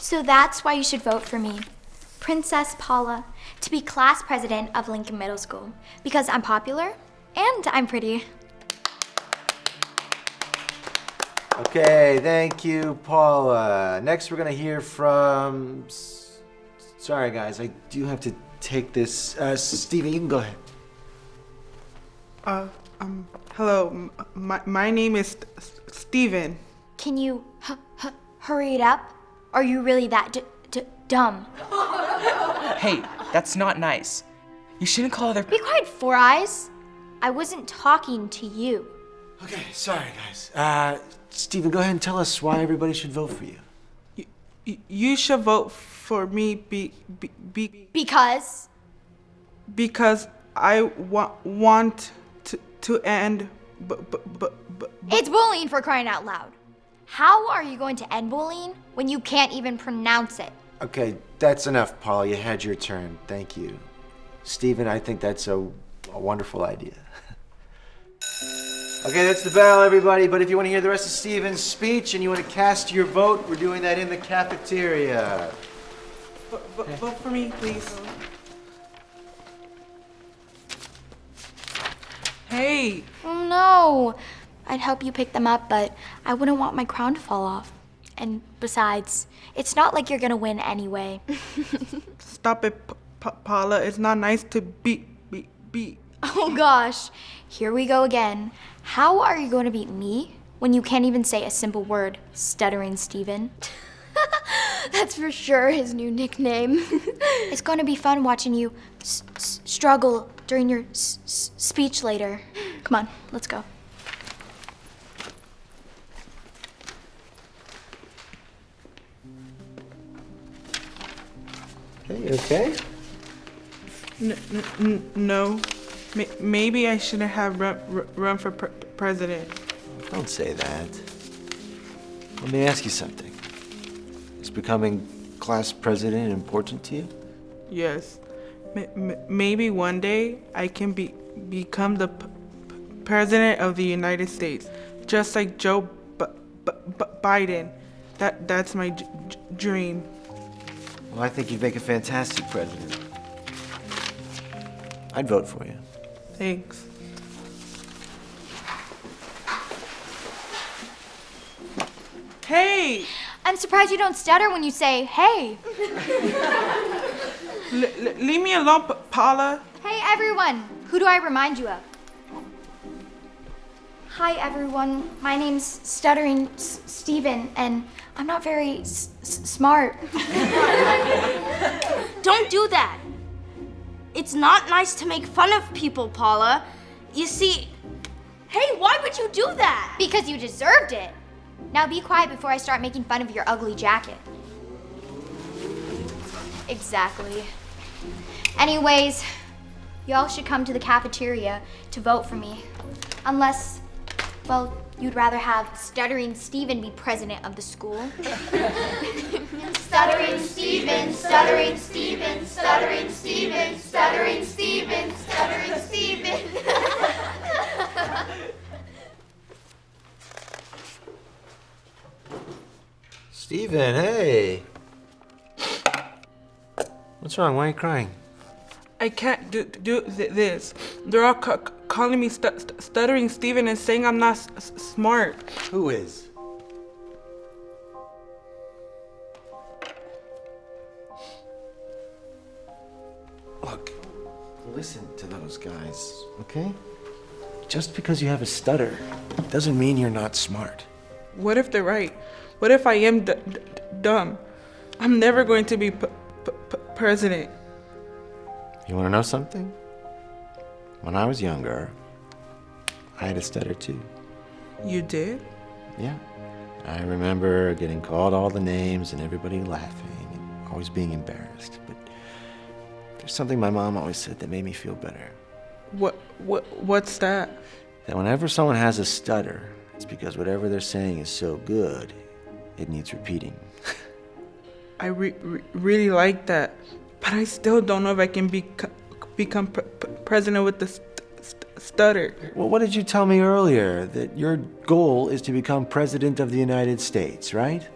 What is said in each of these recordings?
So that's why you should vote for me, Princess Paula, to be class president of Lincoln Middle School. Because I'm popular and I'm pretty. Okay, thank you, Paula. Next, we're gonna hear from... Sorry, guys, I do have to take this. Steven, you can go ahead. Hello. My name is Steven. Can you hurry it up? Are you really that dumb? Hey, that's not nice. You shouldn't call other... Be quiet, Four Eyes. I wasn't talking to you. Okay, sorry, guys. Steven, go ahead and tell us why everybody should vote for you. You should vote for me Because? Because I want to end It's bullying, for crying out loud. How are you going to end bullying when you can't even pronounce it? Okay, that's enough, Paula. You had your turn. Thank you. Steven, I think that's a wonderful idea. Okay, that's the bell, everybody. But if you want to hear the rest of Steven's speech and you want to cast your vote, we're doing that in the cafeteria. Vote for me, please. Hey. Oh no. I'd help you pick them up, but I wouldn't want my crown to fall off. And besides, it's not like you're gonna win anyway. Stop it, Paula. It's not nice to beat. Oh gosh, here we go again. How are you going to beat me when you can't even say a simple word, Stuttering Steven? That's for sure his new nickname. It's going to be fun watching you struggle during your speech later. Come on, let's go. Okay. No. Maybe I shouldn't have run for president. Don't say that. Let me ask you something. Is becoming class president important to you? Yes. Maybe one day I can become the president of the United States, just like Joe Biden. That's my dream. Well, I think you'd make a fantastic president. I'd vote for you. Thanks. Hey! I'm surprised you don't stutter when you say, hey. Leave me alone, Paula. Hey everyone, who do I remind you of? Hi everyone, my name's Stuttering Steven, and I'm not very smart. Don't do that. It's not nice to make fun of people, Paula. You see, hey, why would you do that? Because you deserved it. Now be quiet before I start making fun of your ugly jacket. Exactly. Anyways, y'all should come to the cafeteria to vote for me. Unless, well, you'd rather have Stuttering Steven be president of the school. Stuttering Steven, Stuttering Steven, Stuttering Steven, Stuttering Steven, Stuttering Steven. Steven, hey. What's wrong? Why are you crying? I can't do this. They're all calling me Stuttering Steven and saying I'm not smart. Who is? Look, listen to those guys, okay? Just because you have a stutter doesn't mean you're not smart. What if they're right? What if I am dumb? I'm never going to be president. You want to know something? When I was younger, I had a stutter too. You did? Yeah. I remember getting called all the names and everybody laughing and always being embarrassed. But there's something my mom always said that made me feel better. What's that? That whenever someone has a stutter, it's because whatever they're saying is so good, it needs repeating. I really like that, but I still don't know if I can become president with the stutter. Well, what did you tell me earlier? That your goal is to become president of the United States, right?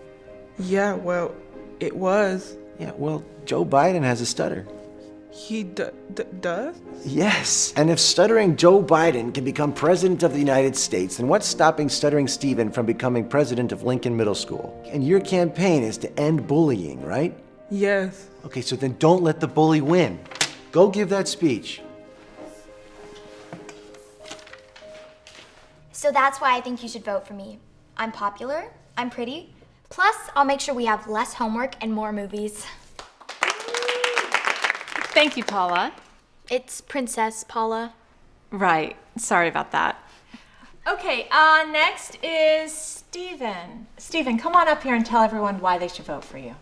Yeah, well, It was. Yeah, well, Joe Biden has a stutter. He does? Yes. And if stuttering Joe Biden can become president of the United States, then what's stopping stuttering Stephen from becoming president of Lincoln Middle School? And your campaign is to end bullying, right? Yes. Okay, so then don't let the bully win. Go give that speech. So that's why I think you should vote for me. I'm popular, I'm pretty, plus I'll make sure we have less homework and more movies. Thank you, Paula. It's Princess Paula. Right. Sorry about that. Okay, next is Steven. Steven, come on up here and tell everyone why they should vote for you.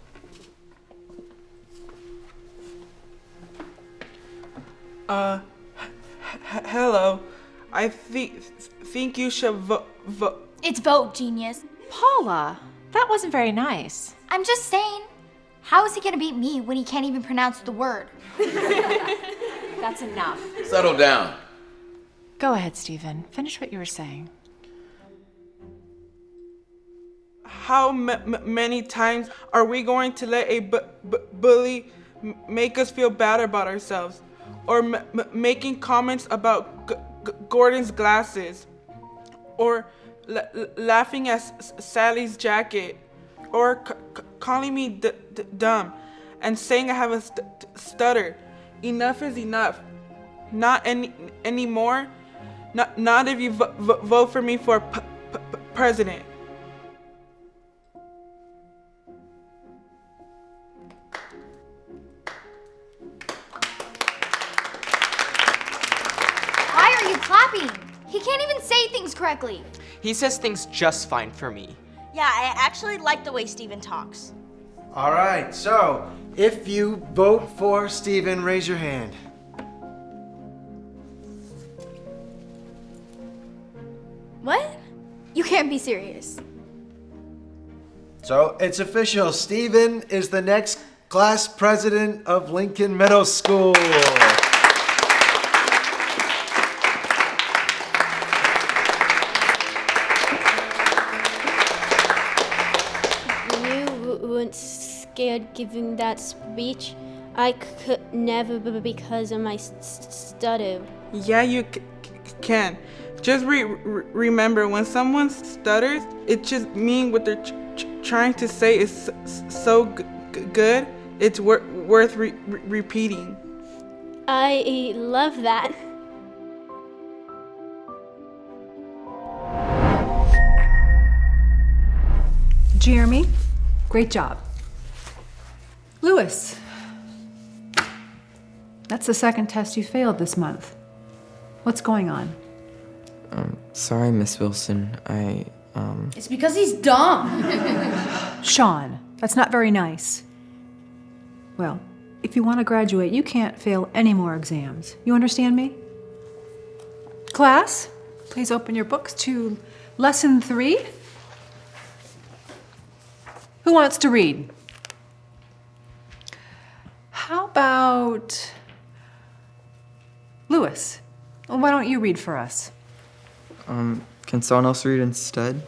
Hello. I think you should vote. It's vote, genius. Paula, that wasn't very nice. I'm just saying, how is he gonna beat me when he can't even pronounce the word? That's enough. Settle down. Go ahead, Steven. Finish what you were saying. How many times are we going to let a bully make us feel bad about ourselves? Or making comments about Gordon's glasses? Or laughing at Sally's jacket? Or calling me dumb and saying I have a stutter? Enough is enough. Not anymore. Not if you vote for me for president. Why are you clapping? He can't even say things correctly. He says things just fine for me. Yeah, I actually like the way Steven talks. All right, so if you vote for Stephen, raise your hand. What? You can't be serious. So it's official. Stephen is the next class president of Lincoln Middle School. You weren't scared giving that speech? I could never because of my stutter. Yeah, you can. Just remember, when someone stutters, it just means what they're trying to say is so good, it's worth repeating. I love that. Jeremy, great job. Lewis, that's the second test you failed this month. What's going on? Sorry, Miss Wilson. It's because he's dumb. Sean, that's not very nice. Well, if you want to graduate, you can't fail any more exams. You understand me? Class, please open your books to lesson 3. Who wants to read? How about Lewis? Well, why don't you read for us? Can someone else read instead?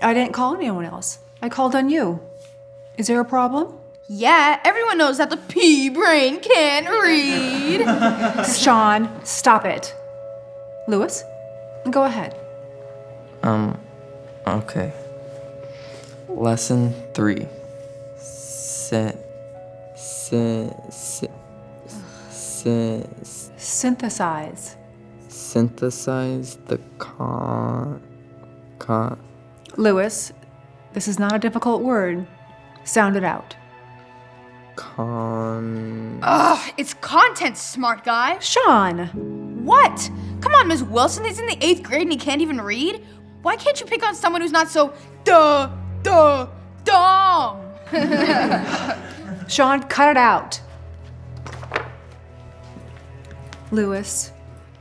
I didn't call anyone else. I called on you. Is there a problem? Yeah, everyone knows that the pea brain can't read. Sean, stop it. Lewis, go ahead. Okay. Lesson 3. Synthesize. Synthesize the Lewis, this is not a difficult word. Sound it out. Ugh, it's content, smart guy. Sean! What? Come on, Ms. Wilson, he's in the 8th grade and he can't even read? Why can't you pick on someone who's not so dumb? Sean, cut it out. Lewis,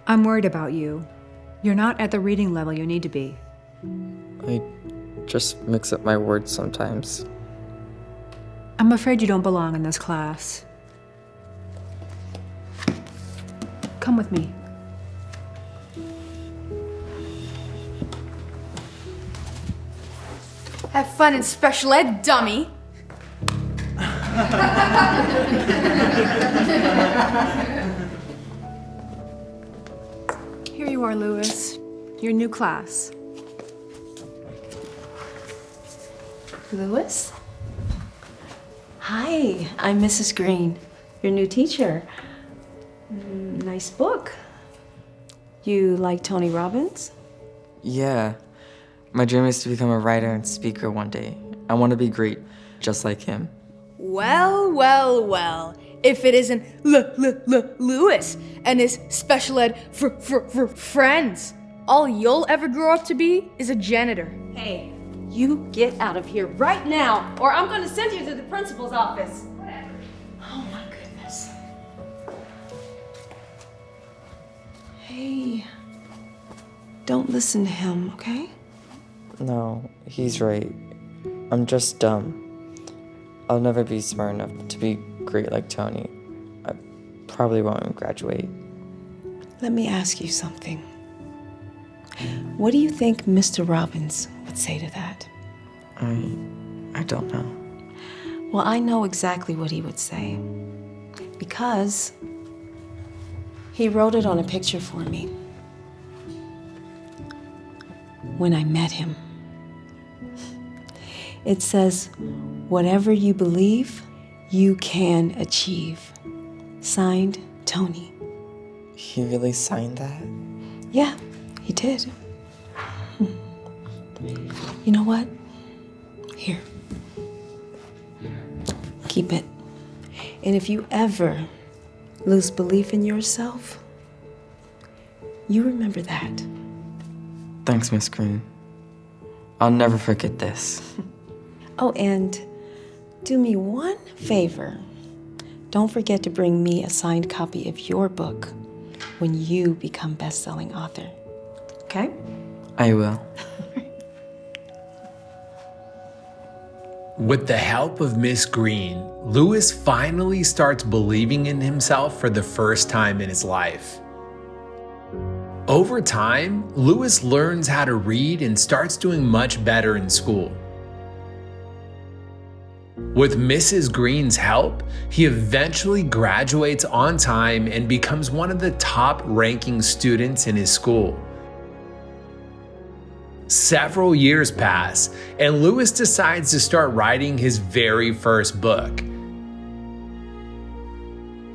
I'm worried about you. You're not at the reading level you need to be. I just mix up my words sometimes. I'm afraid you don't belong in this class. Come with me. Have fun in special ed, dummy. Here you are, Louis. Your new class. Louis? Hi, I'm Mrs. Green, your new teacher. Nice book. You like Tony Robbins? Yeah. My dream is to become a writer and speaker one day. I want to be great, just like him. Well, well, well. If it isn't Louis and his special ed for friends, all you'll ever grow up to be is a janitor. Hey, you get out of here right now, or I'm going to send you to the principal's office. Oh my goodness. Hey, don't listen to him, okay? No, he's right. I'm just dumb. I'll never be smart enough to be great like Tony. I probably won't graduate. Let me ask you something. What do you think Mr. Robbins would say to that? I don't know. Well, I know exactly what he would say. Because he wrote it on a picture for me when I met him. It says, "Whatever you believe, you can achieve." Signed, Tony. He really signed that? Yeah, he did. You know what? Here. Keep it. And if you ever lose belief in yourself, you remember that. Thanks, Miss Green. I'll never forget this. Oh, and do me one favor. Don't forget to bring me a signed copy of your book when you become best-selling author. Okay? I will. With the help of Miss Green, Louis finally starts believing in himself for the first time in his life. Over time, Louis learns how to read and starts doing much better in school. With Mrs. Green's help, he eventually graduates on time and becomes one of the top-ranking students in his school. Several years pass, and Louis decides to start writing his very first book.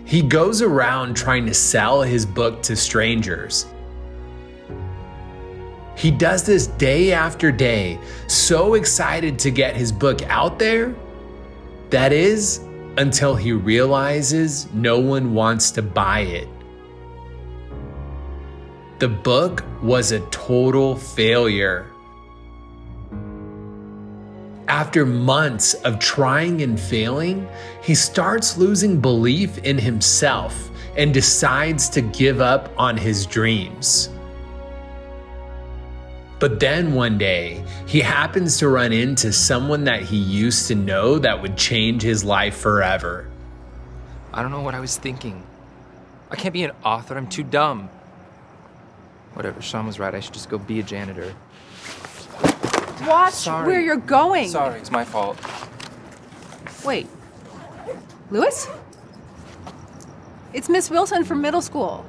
He goes around trying to sell his book to strangers. He does this day after day, so excited to get his book out there. That is, until he realizes no one wants to buy it. The book was a total failure. After months of trying and failing, he starts losing belief in himself and decides to give up on his dreams. But then one day, he happens to run into someone that he used to know that would change his life forever. I don't know what I was thinking. I can't be an author, I'm too dumb. Whatever, Sean was right, I should just go be a janitor. Watch where you're going. Sorry, it's my fault. Wait. Louis? It's Miss Wilson from middle school.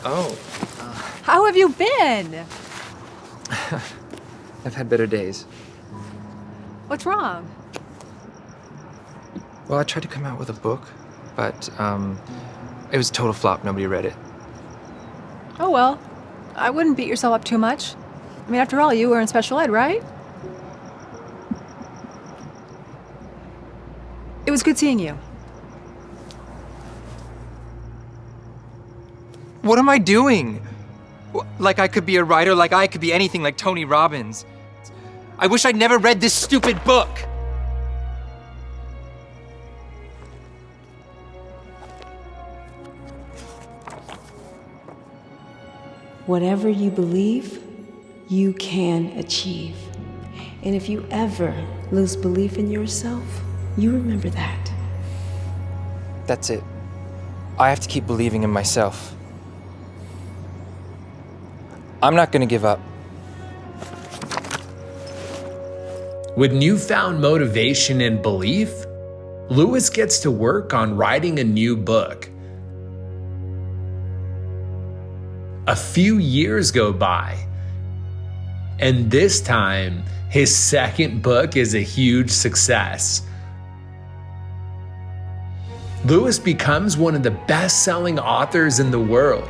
Oh. How have you been? I've had better days. What's wrong? Well, I tried to come out with a book, but it was a total flop. Nobody read it. Oh, well, I wouldn't beat yourself up too much. I mean, after all, you were in special ed, right? It was good seeing you. What am I doing? Like I could be a writer, like I could be anything like Tony Robbins. I wish I'd never read this stupid book. Whatever you believe, you can achieve. And if you ever lose belief in yourself, you remember that. That's it. I have to keep believing in myself. I'm not gonna give up. With newfound motivation and belief, Lewis gets to work on writing a new book. A few years go by, and this time, his second book is a huge success. Lewis becomes one of the best-selling authors in the world.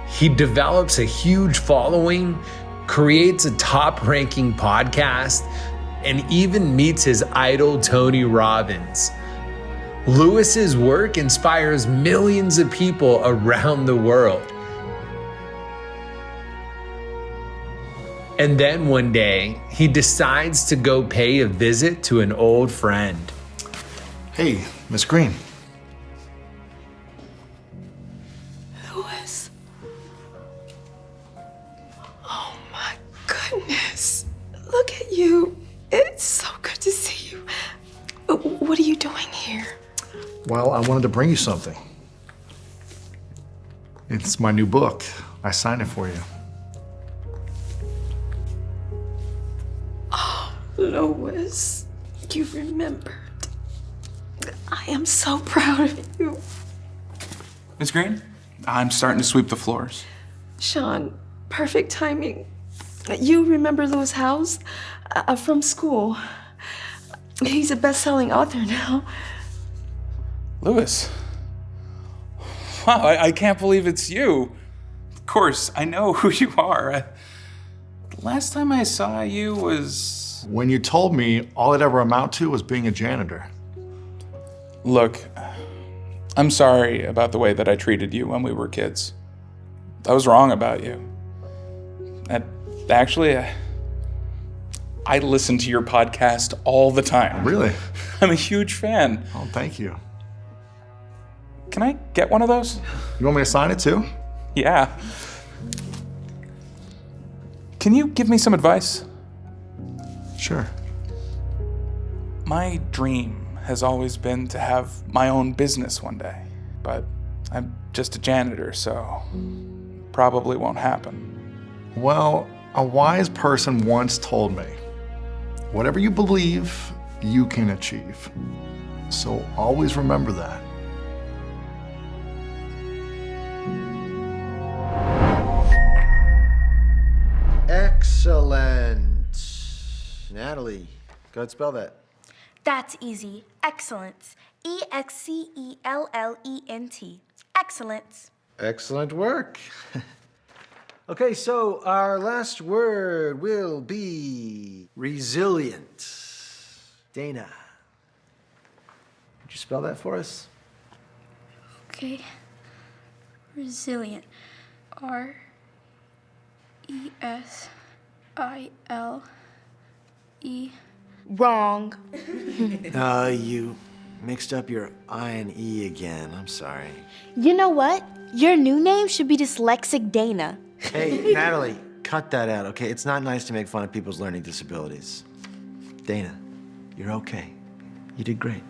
He develops a huge following, creates a top-ranking podcast, and even meets his idol, Tony Robbins. Lewis's work inspires millions of people around the world. And then one day, he decides to go pay a visit to an old friend. Hey, Miss Green. Lewis. Oh my goodness. Look at you. It's so good to see you. What are you doing here? Well, I wanted to bring you something. It's my new book. I signed it for you. Oh, Lewis, you remembered. I am so proud of you. Miss Green, I'm starting to sweep the floors. Sean, perfect timing. You remember Lewis Howes from school. He's a best-selling author now. Lewis. Wow, I can't believe it's you. Of course, I know who you are. The last time I saw you was... When you told me all it ever amounted to was being a janitor. Look, I'm sorry about the way that I treated you when we were kids. I was wrong about you. Actually, I listen to your podcast all the time. Really? I'm a huge fan. Oh, thank you. Can I get one of those? You want me to sign it too? Yeah. Can you give me some advice? Sure. My dream has always been to have my own business one day, but I'm just a janitor, so probably won't happen. Well, a wise person once told me, whatever you believe, you can achieve. So always remember that. Excellent. Natalie, go ahead, spell that. That's easy. Excellence. EXCELLENT. Excellence. Excellent work. Okay, so our last word will be resilient. Dana, would you spell that for us? Okay. Resilient. R-E-S-I-L-E. Wrong. You mixed up your I and E again. I'm sorry. You know what? Your new name should be Dyslexic Dana. Hey, Natalie, cut that out, okay? It's not nice to make fun of people's learning disabilities. Dana, you're okay. You did great.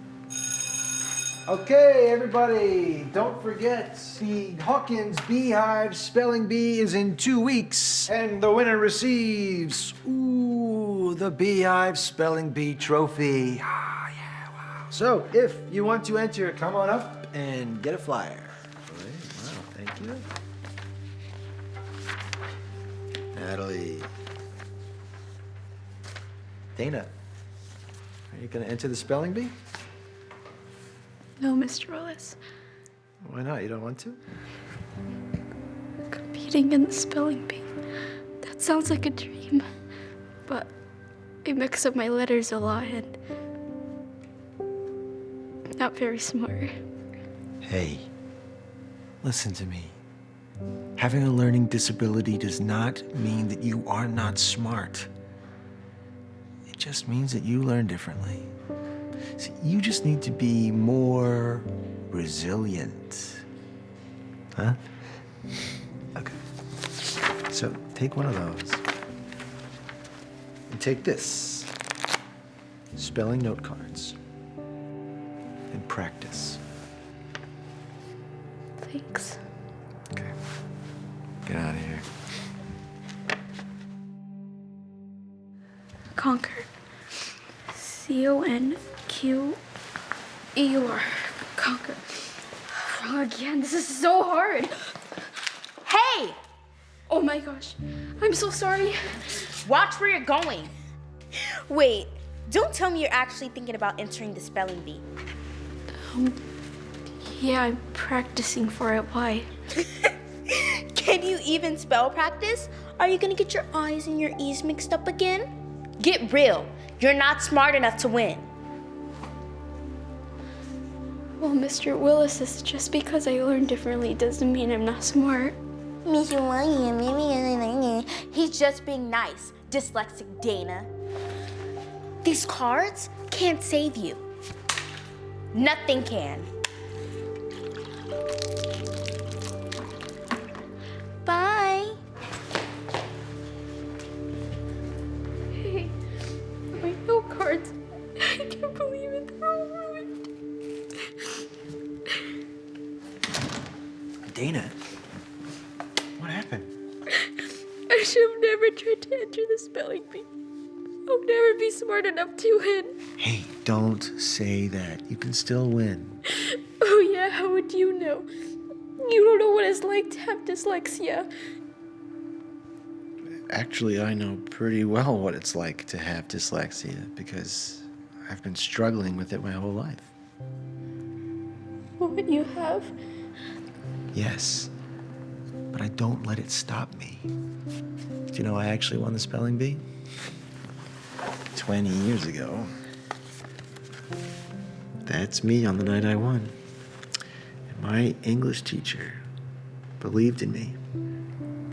Okay, everybody, don't forget the Hawkins Beehive Spelling Bee is in 2 weeks, and the winner receives, the Beehive Spelling Bee Trophy. Ah, yeah, wow. So, if you want to enter, come on up and get a flyer. Wow, thank you. Natalie. Dana, are you going to enter the spelling bee? No, Mr. Willis. Why not? You don't want to? Competing in the spelling bee. That sounds like a dream. But I mix up my letters a lot and not very smart. Hey, listen to me. Having a learning disability does not mean that you are not smart. It just means that you learn differently. See, you just need to be more resilient. Huh? Okay. So take one of those. And take this. Spelling note cards. And practice. Thanks. Okay. Get out of here. Conquer. C-O-N-Q. E-U-R. Conquer. Wrong again. This is so hard. Hey! Oh my gosh. I'm so sorry. Watch where you're going. Wait, don't tell me you're actually thinking about entering the spelling bee. Yeah, I'm practicing for it. Why? Can you even spell practice? Are you gonna get your I's and your E's mixed up again? Get real. You're not smart enough to win. Well, Mr. Willis says just because I learn differently doesn't mean I'm not smart. He's just being nice, dyslexic Dana. These cards can't save you. Nothing can. Bye. Hey, my note cards. I can't believe it. They're all ruined. Dana, what happened? I should have never tried to enter the spelling bee. I'll never be smart enough to win. Hey, don't say that. You can still win. Oh yeah, how would you know? You don't know what it's like to have dyslexia. Actually, I know pretty well what it's like to have dyslexia because I've been struggling with it my whole life. What you have? Yes, but I don't let it stop me. Do you know I actually won the spelling bee? 20 years ago. That's me on the night I won. And my English teacher believed in me.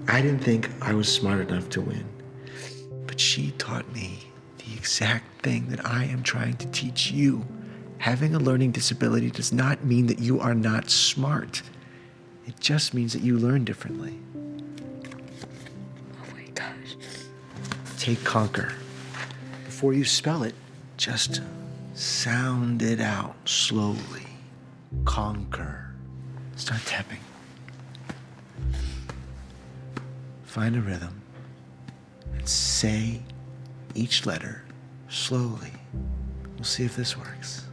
I didn't think I was smart enough to win, but she taught me the exact thing that I am trying to teach you. Having a learning disability does not mean that you are not smart. It just means that you learn differently. Oh my gosh. Take conquer. Before you spell it, just sound it out slowly. Conquer. Start tapping. Find a rhythm and say each letter slowly. We'll see if this works.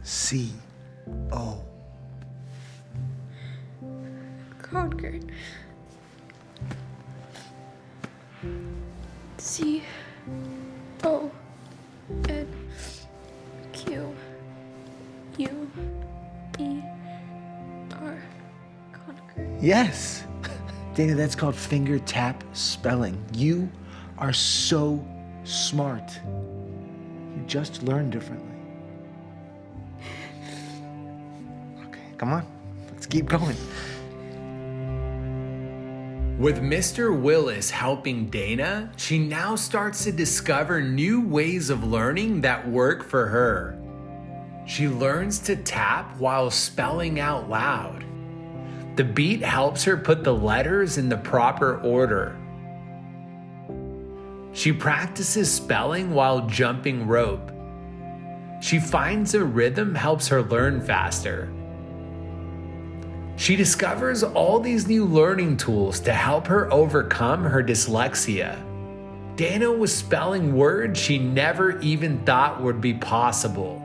C-O. Conquered. C O N Q U E R. Conquered. Yes. Dana, that's called finger tap spelling. You are so smart. You just learn differently. Okay, come on. Let's keep going. With Mr. Willis helping Dana, she now starts to discover new ways of learning that work for her. She learns to tap while spelling out loud. The beat helps her put the letters in the proper order. She practices spelling while jumping rope. She finds a rhythm helps her learn faster. She discovers all these new learning tools to help her overcome her dyslexia. Dana was spelling words she never even thought would be possible.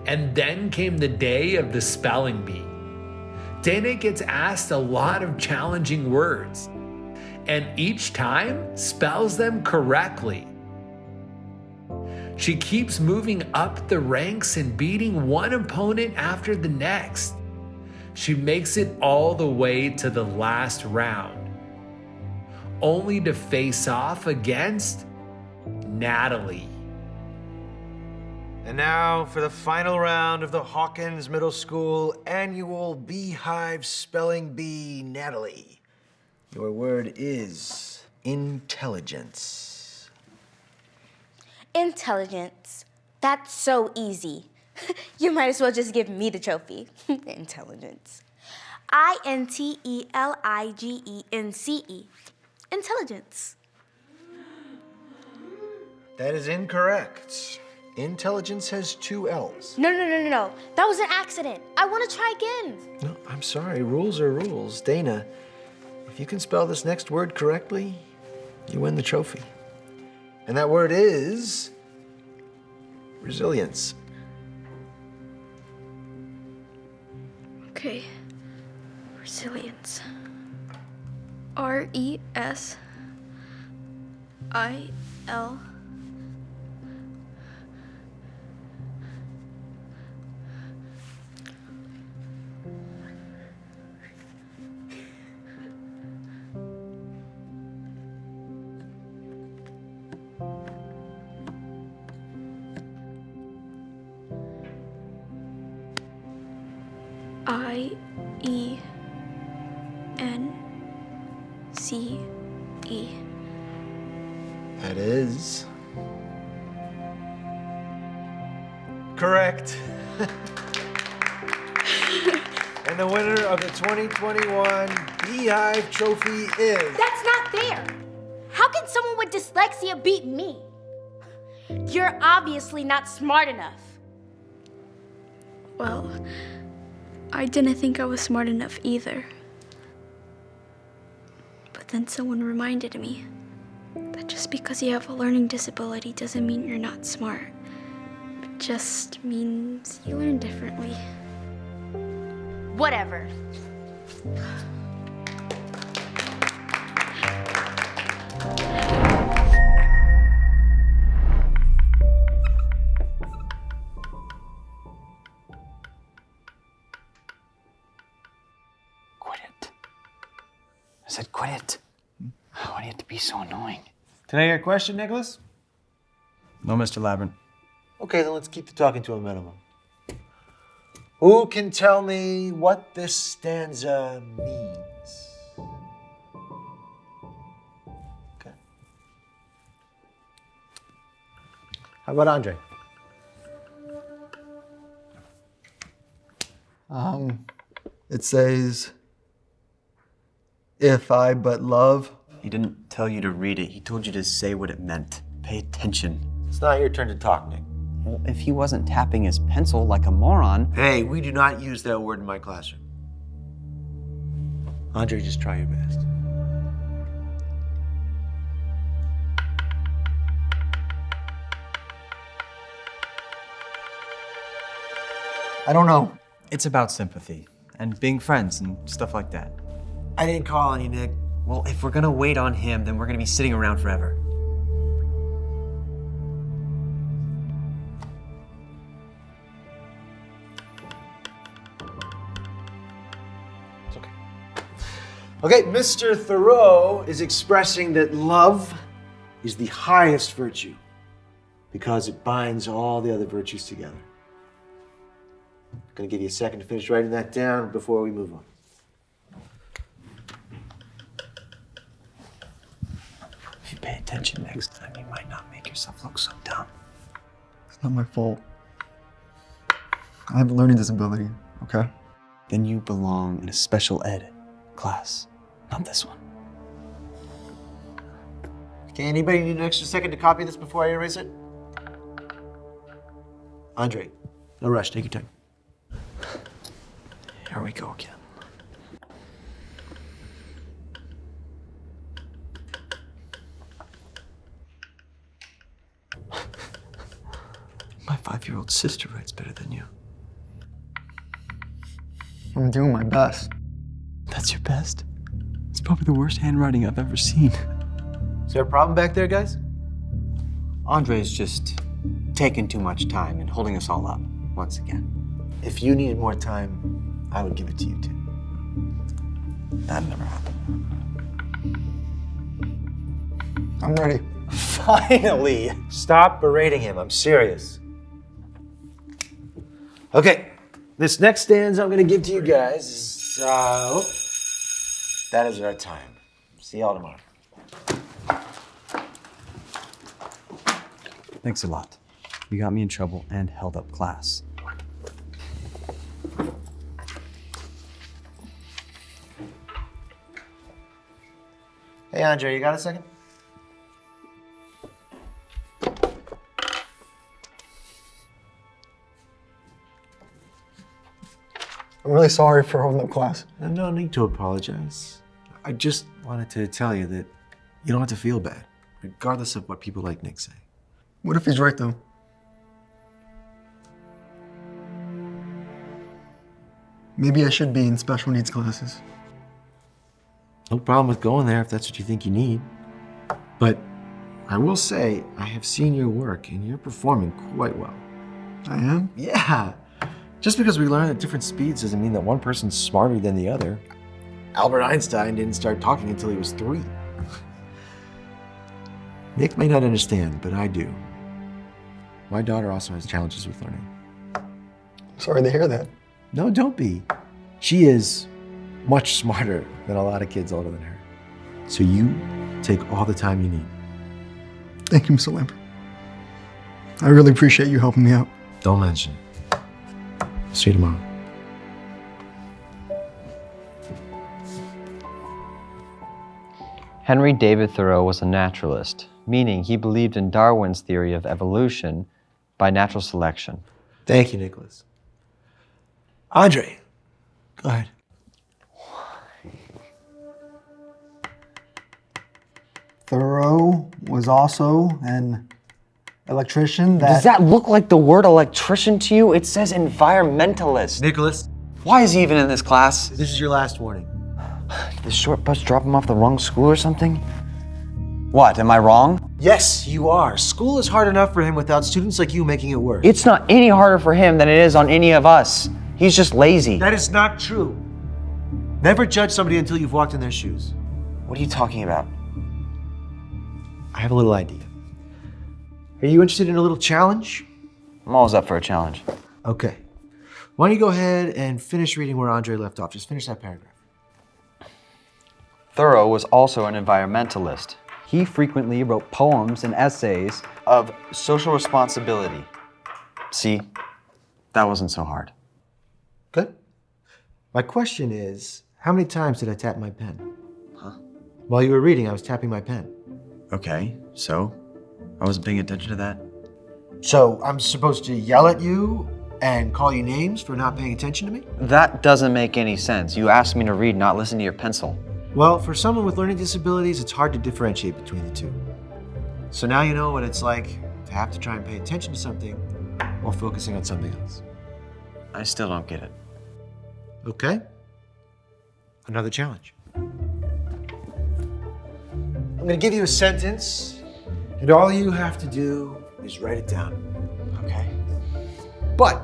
And then came the day of the spelling bee. Dana gets asked a lot of challenging words, and each time spells them correctly. She keeps moving up the ranks and beating one opponent after the next. She makes it all the way to the last round, only to face off against Natalie. And now for the final round of the Hawkins Middle School Annual Beehive Spelling Bee, Natalie. Your word is intelligence. Intelligence. That's so easy. You might as well just give me the trophy. Intelligence. I-N-T-E-L-I-G-E-N-C-E. Intelligence. That is incorrect. Intelligence has 2 L's. No. That was an accident. I want to try again. No, I'm sorry. Rules are rules. Dana, if you can spell this next word correctly, you win the trophy. And that word is resilience. Okay. Resilience. RESIL. IENCE. That is correct. And the winner of the 2021 Beehive Trophy is... That's not fair. How can someone with dyslexia beat me? You're obviously not smart enough. Well, I didn't think I was smart enough either. But then someone reminded me that just because you have a learning disability doesn't mean you're not smart. It just means you learn differently. Whatever. Quit it. I said quit it. Why do you have to be so annoying? Can I hear a question, Nicholas? No, Mr. Labyrinth. Okay, then let's keep the talking to a minimum. Who can tell me what this stanza means? Okay. How about Andre? It says, if I but love. He didn't tell you to read it. He told you to say what it meant. Pay attention. It's not your turn to talk, Nick. Well, if he wasn't tapping his pencil like a moron. Hey, we do not use that word in my classroom. Andre, just try your best. I don't know. It's about sympathy and being friends and stuff like that. I didn't call on you, Nick. Well, if we're gonna wait on him, then we're gonna be sitting around forever. It's okay. Okay, Mr. Thoreau is expressing that love is the highest virtue because it binds all the other virtues together. I'm gonna give you a second to finish writing that down before we move on. If you pay attention next time, you might not make yourself look so dumb. It's not my fault. I have a learning disability, okay? Then you belong in a special ed class, not this one. Okay, anybody need an extra second to copy this before I erase it? Andre, no rush, take your time. Here we go again. My 5-year-old sister writes better than you. I'm doing my best. That's your best? It's probably the worst handwriting I've ever seen. Is there a problem back there, guys? Andre's just taking too much time and holding us all up once again. If you needed more time, I would give it to you too. That never happened. I'm ready. Finally! Stop berating him, I'm serious. Okay, this next stanza I'm gonna give to you guys is, that is our time. See y'all tomorrow. Thanks a lot. You got me in trouble and held up class. Hey, Andre, you got a second? I'm really sorry for holding up class. No need to apologize. I just wanted to tell you that you don't have to feel bad, regardless of what people like Nick say. What if he's right, though? Maybe I should be in special needs classes. No problem with going there if that's what you think you need. But I will say, I have seen your work and you're performing quite well. I am? Yeah. Just because we learn at different speeds doesn't mean that one person's smarter than the other. Albert Einstein didn't start talking until he was 3. Nick may not understand, but I do. My daughter also has challenges with learning. Sorry to hear that. No, don't be. She is much smarter than a lot of kids older than her. So you take all the time you need. Thank you, Mr. Lamb. I really appreciate you helping me out. Don't mention it. See you tomorrow. Henry David Thoreau was a naturalist, meaning he believed in Darwin's theory of evolution by natural selection. Thank you, Nicholas. Andre, go ahead. Thoreau was also an electrician Does that look like the word electrician to you? It says environmentalist. Nicholas. Why is he even in this class? This is your last warning. Did the short bus drop him off the wrong school or something? What, am I wrong? Yes, you are. School is hard enough for him without students like you making it worse. It's not any harder for him than it is on any of us. He's just lazy. That is not true. Never judge somebody until you've walked in their shoes. What are you talking about? I have a little idea. Are you interested in a little challenge? I'm always up for a challenge. Okay. Why don't you go ahead and finish reading where Andre left off? Just finish that paragraph. Thoreau was also an environmentalist. He frequently wrote poems and essays of social responsibility. See, that wasn't so hard. Good. My question is, how many times did I tap my pen? Huh? While you were reading, I was tapping my pen. Okay, so? I wasn't paying attention to that. So I'm supposed to yell at you and call you names for not paying attention to me? That doesn't make any sense. You asked me to read, not listen to your pencil. Well, for someone with learning disabilities, it's hard to differentiate between the two. So now you know what it's like to have to try and pay attention to something while focusing on something else. I still don't get it. Okay. Another challenge. I'm gonna give you a sentence, and all you have to do is write it down. Okay. But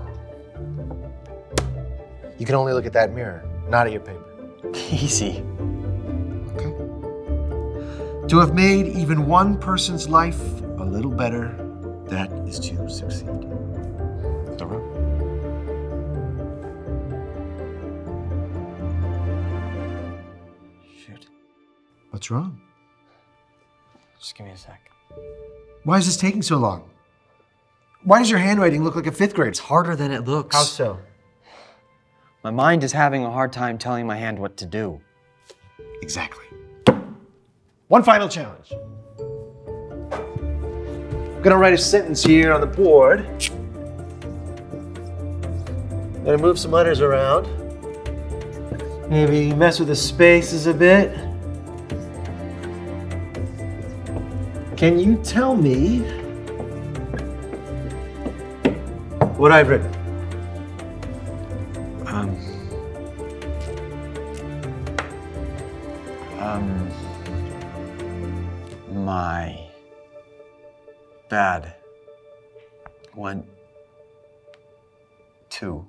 you can only look at that mirror, not at your paper. Easy. To have made even one person's life a little better, that is to succeed. Thoreau. Shoot. What's wrong? Just give me a sec. Why is this taking so long? Why does your handwriting look like a 5th grader? It's harder than it looks. How so? My mind is having a hard time telling my hand what to do. Exactly. One final challenge. I'm gonna write a sentence here on the board. I'm gonna move some letters around. Maybe mess with the spaces a bit. Can you tell me what I've written? My bad went to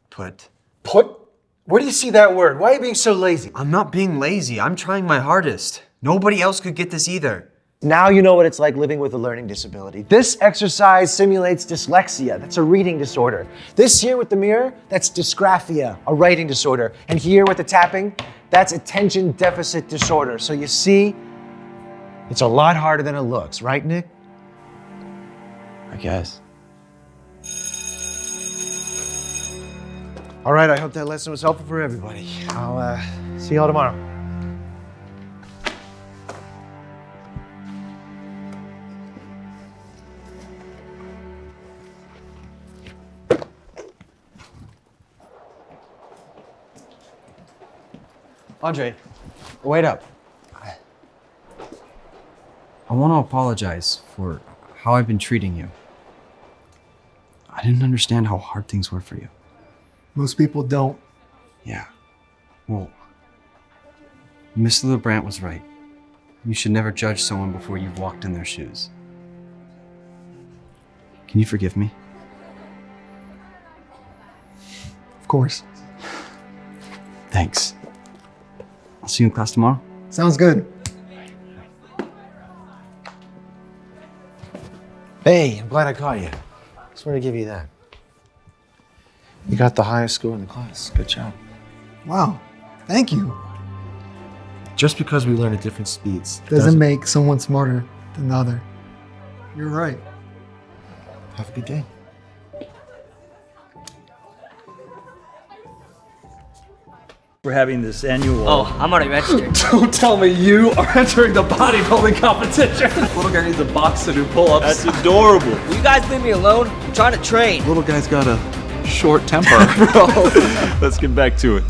put. Put? Where do you see that word? Why are you being so lazy? I'm not being lazy. I'm trying my hardest. Nobody else could get this either. Now you know what it's like living with a learning disability. This exercise simulates dyslexia. That's a reading disorder. This here with the mirror, that's dysgraphia, a writing disorder. And here with the tapping, that's attention deficit disorder. So you see, it's a lot harder than it looks, right, Nick? I guess. All right, I hope that lesson was helpful for everybody. I'll see y'all tomorrow. Andre, wait up. I want to apologize for how I've been treating you. I I didn't understand how hard things were for you. Most people don't. Yeah. Well, Mr. LeBrant was right. You should never judge someone before you've walked in their shoes. Can you forgive me? Of course. Thanks. I'll see you in class tomorrow. Sounds good. Hey, I'm glad I caught you. Just wanted to give you that. You got the highest score in the class. Good job. Wow. Thank you. Just because we learn at different speeds Doesn't make someone smarter than the other. You're right. Have a good day. We're having this annual. Oh, I'm already registered. Don't tell me you are entering the bodybuilding competition. Little guy needs a box to do pull-ups. That's adorable. Will you guys leave me alone? I'm trying to train. Little guy's got a short temper. Bro, let's get back to it.